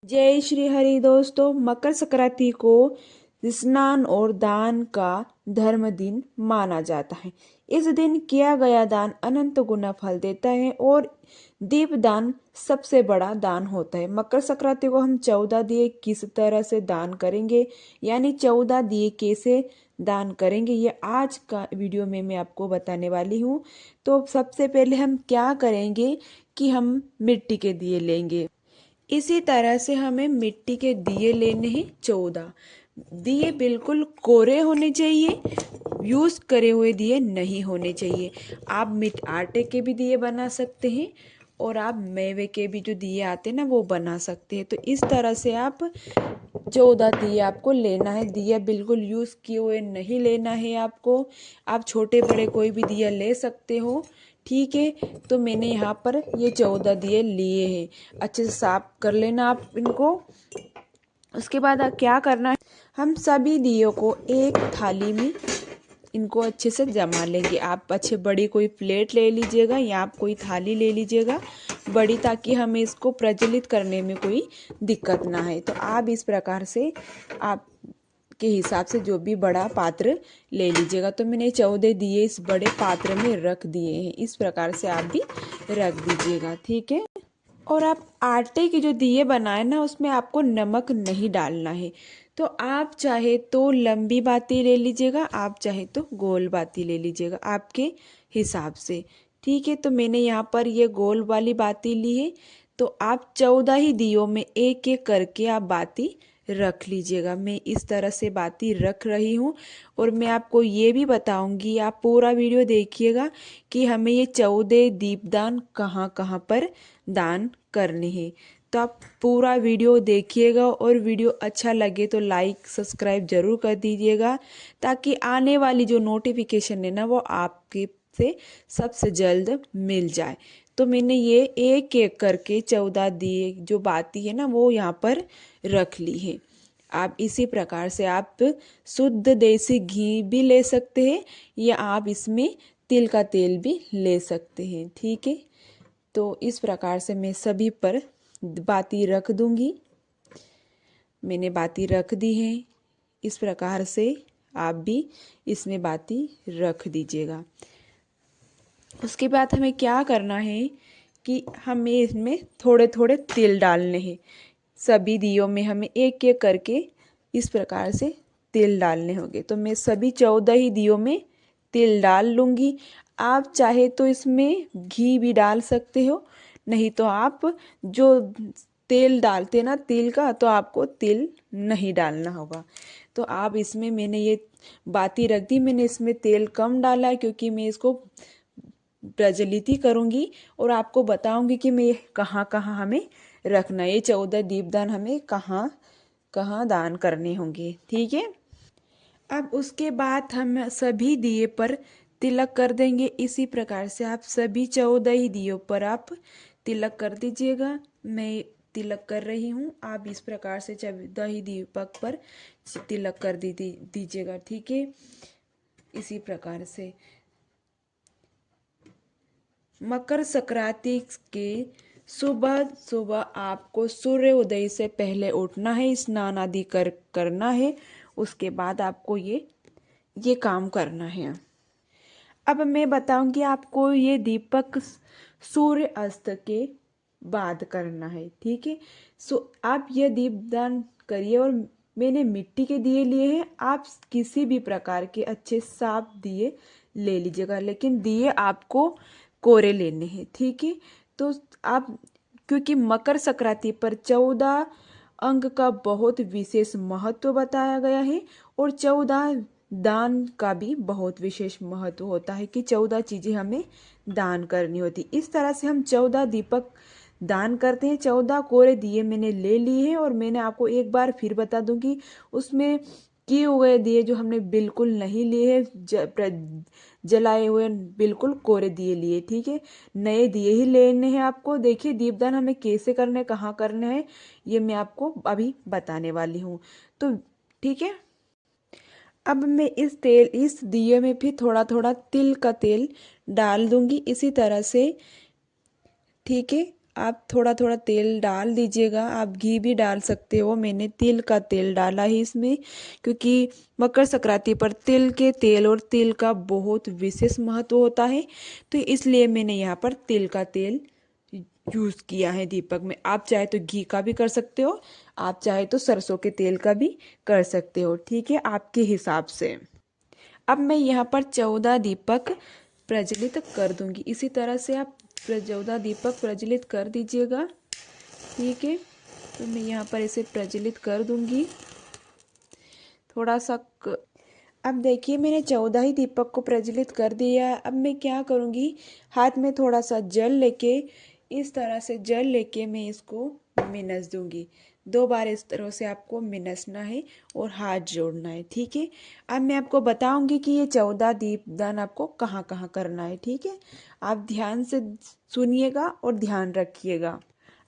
जय श्री हरि। दोस्तों, मकर संक्रांति को स्नान और दान का धर्म दिन माना जाता है। इस दिन किया गया दान अनंत गुना फल देता है और दीप दान सबसे बड़ा दान होता है। मकर संक्रांति को हम 14 दिए किस तरह से दान करेंगे, यानी 14 दिए कैसे दान करेंगे, ये आज का वीडियो में मैं आपको बताने वाली हूँ। तो सबसे पहले हम क्या करेंगे कि हम मिट्टी के दिए लेंगे। इसी तरह से हमें मिट्टी के दिए लेने हैं 14 दिए। बिल्कुल कोरे होने चाहिए, यूज़ करे हुए दिए नहीं होने चाहिए। आप आटे के भी दिए बना सकते हैं और आप मेवे के भी जो दिए आते हैं ना वो बना सकते हैं। तो इस तरह से आप 14 दिए आपको लेना है। दिया बिल्कुल यूज़ किए हुए नहीं लेना है आपको। आप छोटे बड़े कोई भी दिया ले सकते हो, ठीक है। तो मैंने यहाँ पर ये 14 दिए लिए हैं। अच्छे से साफ कर लेना आप इनको। उसके बाद क्या करना है, हम सभी दियों को एक थाली में इनको अच्छे से जमा लेंगे। आप अच्छे बड़ी कोई प्लेट ले लीजिएगा या आप कोई थाली ले लीजिएगा बड़ी, ताकि हमें इसको प्रज्वलित करने में कोई दिक्कत ना है। तो आप इस प्रकार से आप के हिसाब से जो भी बड़ा पात्र ले लीजिएगा। तो मैंने 14 दिए इस बड़े पात्र में रख दिए हैं। इस प्रकार से आप भी रख दीजिएगा, ठीक है। और आप आटे के जो दिए बनाए ना उसमें आपको नमक नहीं डालना है। तो आप चाहे तो लंबी बाती ले लीजिएगा, आप चाहे तो गोल बाती ले लीजिएगा आपके हिसाब से, ठीक है। तो मैंने यहाँ पर ये गोल वाली बाती ली है। तो आप 14 ही दियों में एक एक करके आप बाती रख लीजिएगा। मैं इस तरह से बाती रख रही हूँ और मैं आपको ये भी बताऊंगी, आप पूरा वीडियो देखिएगा कि हमें ये 14 दीपदान कहाँ कहाँ पर दान करने हैं। तो आप पूरा वीडियो देखिएगा और वीडियो अच्छा लगे तो लाइक सब्सक्राइब जरूर कर दीजिएगा, ताकि आने वाली जो नोटिफिकेशन है ना वो आपके से सबसे जल्द मिल जाए। तो मैंने ये एक एक करके 14 दिए जो बाती है ना वो यहाँ पर रख ली है। आप इसी प्रकार से आप शुद्ध देसी घी भी ले सकते हैं या आप इसमें तिल का तेल भी ले सकते हैं, ठीक है। तो इस प्रकार से मैं सभी पर बाती रख दूंगी। मैंने बाती रख दी है। इस प्रकार से आप भी इसमें बाती रख दीजिएगा। उसके बाद हमें क्या करना है कि हमें इसमें थोड़े थोड़े तिल डालने हैं। सभी दियों में हमें एक एक करके इस प्रकार से तिल डालने होंगे। तो मैं सभी 14 ही दियों में तिल डाल लूँगी। आप चाहे तो इसमें घी भी डाल सकते हो, नहीं तो आप जो तेल डालते ना तिल का, तो आपको तिल नहीं डालना होगा। तो आप इसमें मैंने ये बाती रख दी। मैंने इसमें तेल कम डाला है क्योंकि मैं इसको प्रज्वलित ही करूँगी और आपको बताऊँगी कि मैं कहाँ कहाँ हमें रखना है। ये 14 दीपदान हमें कहाँ कहाँ दान करने होंगे, ठीक है। अब उसके बाद हम सभी दिए पर तिलक कर देंगे। इसी प्रकार से आप सभी 14 ही दियों पर आप तिलक कर दीजिएगा। मैं तिलक कर रही हूँ, आप इस प्रकार से 14 ही दीपक पर तिलक कर दीजिएगा, ठीक है। इसी प्रकार से मकर संक्रांति के सुबह सुबह आपको सूर्य उदय से पहले उठना है, स्नान आदि करना है। उसके बाद आपको ये काम करना है। अब मैं बताऊंगी आपको ये दीपक सूर्य अस्त के बाद करना है, ठीक है। आप ये दीपदान करिए। और मैंने मिट्टी के दिए लिए हैं, आप किसी भी प्रकार के अच्छे साफ दिए ले लीजिएगा, लेकिन दिए आपको कोरे लेने हैं, ठीक है। तो आप, क्योंकि मकर संक्रांति पर 14 अंक का बहुत विशेष महत्व बताया गया है और 14 दान का भी बहुत विशेष महत्व होता है कि 14 चीजें हमें दान करनी होती। इस तरह से हम 14 दीपक दान करते हैं। 14 कोरे दिए मैंने ले लिए हैं और मैंने आपको एक बार फिर बता दूं कि उसमें किए हुए दिए जो हमने बिल्कुल नहीं लिए हैं, जलाए हुए बिल्कुल कोरे दिए लिए, ठीक है। नए दिए ही लेने हैं आपको। देखिए दीपदान हमें कैसे करने, कहाँ करने हैं, ये मैं आपको अभी बताने वाली हूँ। तो ठीक है, अब मैं इस दिए में भी थोड़ा थोड़ा तिल का तेल डाल दूंगी इसी तरह से, ठीक है। आप थोड़ा थोड़ा तेल डाल दीजिएगा। आप घी भी डाल सकते हो, मैंने तिल का तेल डाला है इसमें, क्योंकि मकर संक्रांति पर तेल और तिल का बहुत विशेष महत्व होता है, तो इसलिए मैंने यहाँ पर तिल का तेल यूज़ किया है दीपक में। आप चाहे तो घी का भी कर सकते हो, आप चाहे तो सरसों के तेल का भी कर सकते हो, ठीक है, आपके हिसाब से। अब मैं यहाँ पर 14 दीपक प्रज्वलित कर दूंगी। इसी तरह से आप 14 दीपक प्रज्वलित कर दीजिएगा, ठीक है। तो मैं यहाँ पर इसे प्रज्वलित कर दूंगी थोड़ा सा अब देखिए मैंने 14 ही दीपक को प्रज्वलित कर दिया। अब मैं क्या करूँगी, हाथ में थोड़ा सा जल लेके, इस तरह से जल लेके मैं इसको मिनस दूंगी। 2 बार इस तरह से आपको मिनसना है और हाथ जोड़ना है, ठीक है। अब मैं आपको बताऊंगी कि ये 14 दीपदान आपको कहाँ कहाँ करना है, ठीक है। आप ध्यान से सुनिएगा और ध्यान रखिएगा।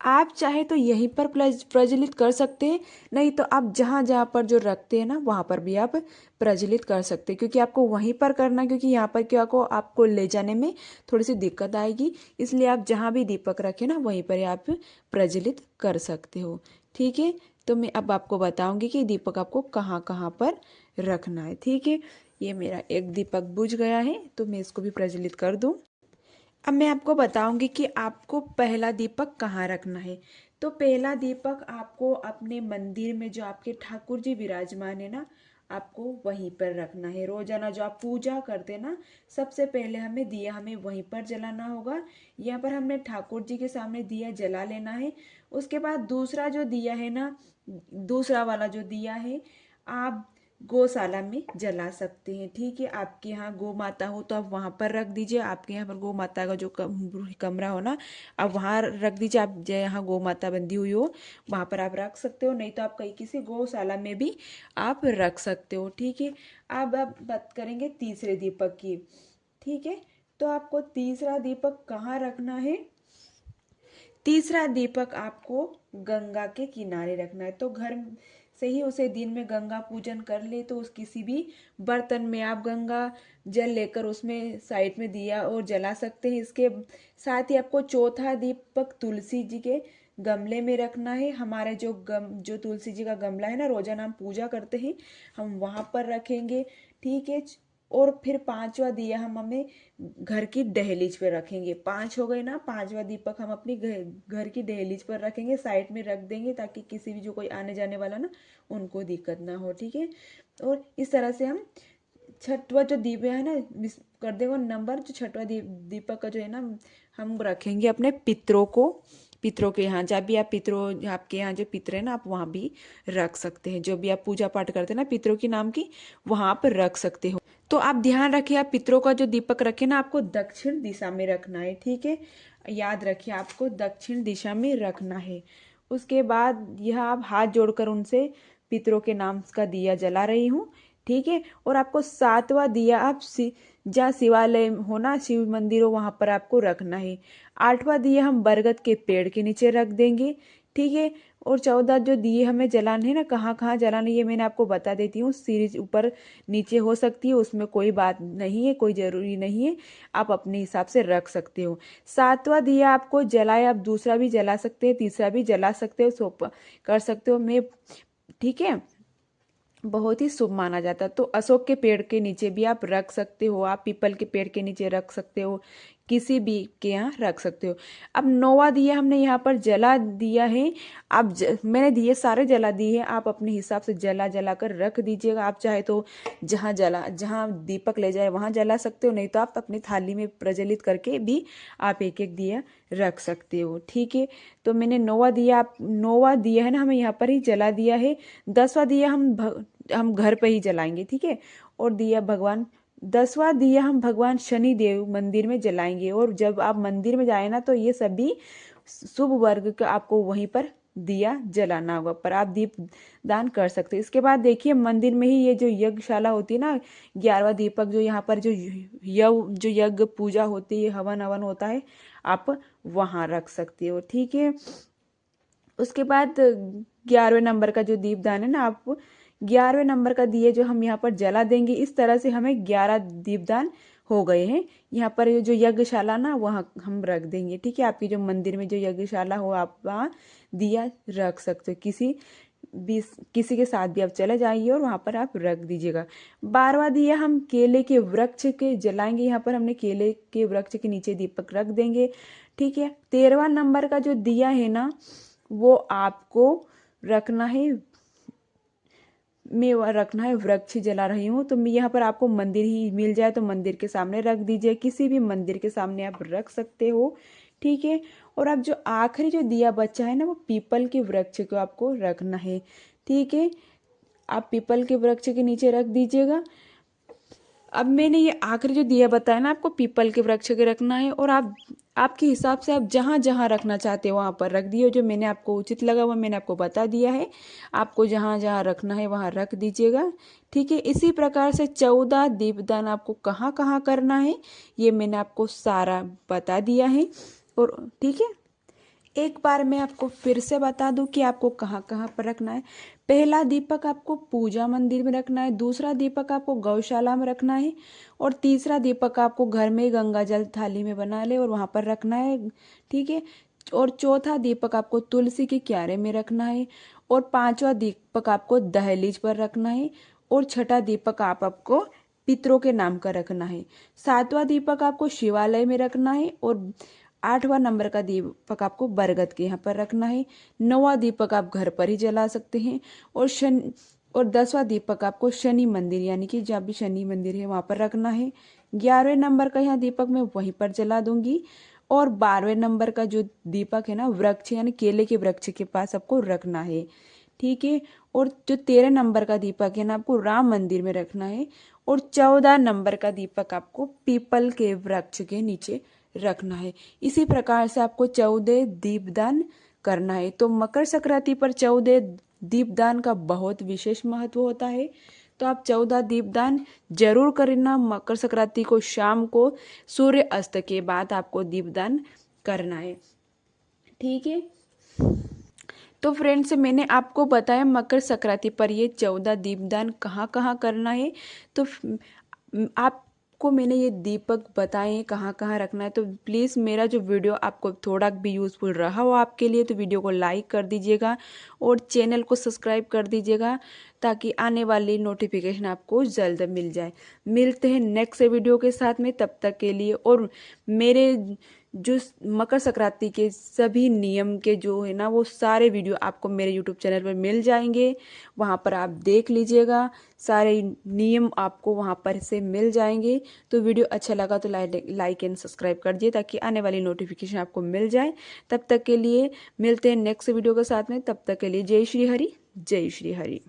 आप चाहे तो यहीं पर प्रज्वलित कर सकते हैं, नहीं तो आप जहाँ जहाँ पर जो रखते हैं ना वहाँ पर भी आप प्रज्वलित कर सकते हैं, क्योंकि आपको वहीं पर करना, क्योंकि यहाँ पर क्या को आपको ले जाने में थोड़ी सी दिक्कत आएगी, इसलिए आप जहाँ भी दीपक रखें ना वहीं पर आप प्रज्वलित कर सकते हो, ठीक है। तो मैं अब आपको बताऊंगी कि दीपक आपको कहाँ कहाँ पर रखना है, ठीक है। ये मेरा एक दीपक बुझ गया है, तो मैं इसको भी प्रज्वलित कर दूँ। अब मैं आपको बताऊंगी कि आपको पहला दीपक कहाँ रखना है। तो पहला दीपक आपको अपने मंदिर में जो आपके ठाकुर जी विराजमान है ना, आपको वहीं पर रखना है। रोजाना जो आप पूजा करते ना, सबसे पहले हमें वहीं पर जलाना होगा। यहाँ पर हमने ठाकुर जी के सामने दिया जला लेना है। उसके बाद दूसरा जो दिया है ना, दूसरा वाला जो दिया है, आप गौशाला में जला सकते हैं, ठीक है। आपके यहाँ गौ माता हो तो आप वहाँ पर रख दीजिए। आपके यहाँ पर गौ माता का जो कमरा हो ना, आप वहाँ रख दीजिए। आप जहाँ गौ माता बंधी हुई हो वहाँ पर आप रख सकते हो, नहीं तो आप कहीं किसी गौशाला में भी आप रख सकते हो, ठीक है। अब बात करेंगे तीसरे दीपक की, ठीक है। तो आपको तीसरा दीपक कहाँ रखना है। तीसरा दीपक आपको गंगा के किनारे रखना है। तो घर से ही उसे दिन में गंगा पूजन कर ले, तो उस किसी भी बर्तन में आप गंगा जल लेकर उसमें साइड में दिया और जला सकते हैं। इसके साथ ही आपको चौथा दीपक तुलसी जी के गमले में रखना है। हमारे जो तुलसी जी का गमला है ना, रोजाना हम पूजा करते हैं, हम वहां पर रखेंगे, ठीक है। और फिर पांचवा दिया हम हमें घर की दहलीज पर रखेंगे। 5 हो गए ना, पांचवा दीपक हम अपनी घर की दहलीज पर रखेंगे, साइड में रख देंगे, ताकि किसी भी जो कोई आने जाने वाला ना उनको दिक्कत ना हो, ठीक है। और इस तरह से हम छठवा जो दीप है ना, मिस कर देंगे नंबर, जो छठवा दीपक का जो है ना, हम रखेंगे अपने पितरों के यहाँ। जब भी आप पितरों, आपके यहाँ जो पितर है ना, आप वहाँ भी रख सकते हैं। जो भी आप पूजा पाठ करते हैं ना पितरों की नाम की, वहाँ पर रख सकते हो। तो आप ध्यान रखिए, आप पितरों का जो दीपक रखे ना, आपको दक्षिण दिशा में रखना है, ठीक है। याद रखिए आपको दक्षिण दिशा में रखना है। उसके बाद यह आप हाथ जोड़कर उनसे पितरों के नाम का दिया जला रही हूँ, ठीक है। और आपको 7वां दिया आप जहाँ शिवालय हो ना, शिव मंदिर हो, वहां पर आपको रखना है। 8वां दिया हम बरगद के पेड़ के नीचे रख देंगे, ठीक है। और 14 जो दिए हमें जलाने हैं ना, कहाँ कहाँ जलाने, ये मैंने आपको बता देती हूँ। सीरीज ऊपर नीचे हो सकती है, उसमें कोई बात नहीं है, कोई जरूरी नहीं है, आप अपने हिसाब से रख सकते हो। 7वां दिया आपको जलाए, आप दूसरा भी जला सकते हैं, तीसरा भी जला सकते हो, सोप कर सकते हो, मैं, ठीक है। बहुत ही शुभ माना जाता है। तो अशोक के पेड़ के नीचे भी आप रख सकते हो, आप पीपल के पेड़ के नीचे रख सकते हो, किसी भी के यहाँ रख सकते हो। अब 9वां दिया हमने यहाँ पर जला दिया है। मैंने दिए सारे जला दिए हैं, आप अपने हिसाब से जला जला कर रख दीजिएगा। आप चाहे तो जहाँ दीपक ले जाए वहां जला सकते हो, नहीं तो आप अपनी थाली में प्रज्वलित करके भी आप एक एक दिया रख सकते हो, ठीक है। तो मैंने 9वां दिया है ना, हमें यहाँ पर ही जला दिया है। 10वां दिया हम घर पे ही जलाएंगे, ठीक है। और 10वां दिया हम भगवान शनि देव मंदिर में जलाएंगे। और जब आप मंदिर में जाए ना, तो ये सभी शुभ वर्ग का आपको वहीं पर दिया जलाना होगा, पर आप दीप दान कर सकते हैं। इसके बाद देखिए मंदिर में ही ये जो यज्ञशाला होती है ना, 11वां दीपक जो यहाँ पर जो यज्ञ पूजा होती है, हवन हवन होता है, आप वहां रख सकते हो, ठीक है। उसके बाद 11वें नंबर का जो दीपदान है ना, आप 11वें नंबर का दिए जो हम यहाँ पर जला देंगे। इस तरह से हमें 11 दीपदान हो गए हैं। यहाँ पर जो यज्ञशाला ना वहाँ हम रख देंगे, ठीक है। आपकी जो मंदिर में जो यज्ञशाला हो आप वहाँ दिया रख सकते हो। किसी के साथ भी आप चले जाइए और वहाँ पर आप रख दीजिएगा। 12वां दिया हम केले के वृक्ष के जलाएंगे। यहाँ पर हमने केले के वृक्ष के नीचे दीपक रख देंगे, ठीक है। 13वां नंबर का जो दिया है ना वो आपको रखना है, मैं रखना है वृक्ष जला रही हूँ, तो मैं यहाँ पर आपको मंदिर ही मिल जाए तो मंदिर के सामने रख दीजिए, किसी भी मंदिर के सामने आप रख सकते हो, ठीक है। और अब जो आखिरी जो दिया बचा है ना वो पीपल के वृक्ष को आपको रखना है, ठीक है। आप पीपल के वृक्ष के नीचे रख दीजिएगा। अब मैंने ये आखिरी जो दिया बताया ना आपको पीपल के वृक्ष के रखना है, और आपके हिसाब से आप जहाँ जहाँ रखना चाहते हो वहाँ पर रख दिए। जो मैंने आपको उचित लगा वो मैंने आपको बता दिया है, आपको जहाँ जहाँ रखना है वहाँ रख दीजिएगा, ठीक है। इसी प्रकार से 14 दीपदान आपको कहाँ कहाँ करना है ये मैंने आपको सारा बता दिया है, और ठीक है। एक बार मैं आपको फिर से बता दूं कि आपको कहाँ कहाँ पर रखना है। पहला दीपक आपको पूजा मंदिर में रखना है, दूसरा दीपक आपको गौशाला में रखना है, और तीसरा दीपक आपको घर में गंगा जल थाली में बना ले और वहां पर रखना है, ठीक है। और चौथा दीपक आपको तुलसी के क्यारे में रखना है, और पांचवा दीपक आपको दहलीज पर रखना है, और छठा दीपक आपको पितरों के नाम का रखना है। सातवां दीपक आपको शिवालय में रखना है, और 8वां नंबर का दीपक आपको बरगद के यहाँ पर रखना है। 9वां दीपक आप घर पर ही जला सकते हैं, और 10वां दीपक आपको शनि मंदिर यानी कि जहाँ भी शनि मंदिर है वहाँ पर रखना है। 11वें नंबर का यहाँ दीपक मैं वहीं पर जला दूंगी, और 12वें नंबर का जो दीपक है ना वृक्ष यानी केले के वृक्ष के पास आपको रखना है, ठीक है। और जो 13 नंबर का दीपक है ना आपको राम मंदिर में रखना है, और 14 नंबर का दीपक आपको पीपल के वृक्ष के नीचे रखना है। इसी प्रकार से आपको 14 दीपदान करना है। तो मकर संक्रांति पर 14 दीपदान का बहुत विशेष महत्व होता है, तो आप 14 दीपदान जरूर करना। मकर संक्रांति को शाम को सूर्य अस्त के बाद आपको दीपदान करना है, ठीक है। तो फ्रेंड्स मैंने आपको बताया मकर संक्रांति पर ये 14 दीपदान कहाँ कहाँ करना है। तो आपको मैंने ये दीपक बताए कहाँ कहाँ रखना है, तो प्लीज़ मेरा जो वीडियो आपको थोड़ा भी यूज़फुल रहा हो आपके लिए तो वीडियो को लाइक कर दीजिएगा और चैनल को सब्सक्राइब कर दीजिएगा, ताकि आने वाली नोटिफिकेशन आपको जल्द मिल जाए। मिलते हैं नेक्स्ट वीडियो के साथ में, तब तक के लिए। और मेरे जो मकर संक्रांति के सभी नियम के जो है ना वो सारे वीडियो आपको मेरे यूट्यूब चैनल पर मिल जाएंगे, वहाँ पर आप देख लीजिएगा, सारे नियम आपको वहाँ पर से मिल जाएंगे। तो वीडियो अच्छा लगा तो लाइक एंड सब्सक्राइब कर दिए, ताकि आने वाली नोटिफिकेशन आपको मिल जाए। तब तक के लिए मिलते हैं नेक्स्ट वीडियो के साथ में, तब तक के लिए जय श्री हरि, जय श्री हरि।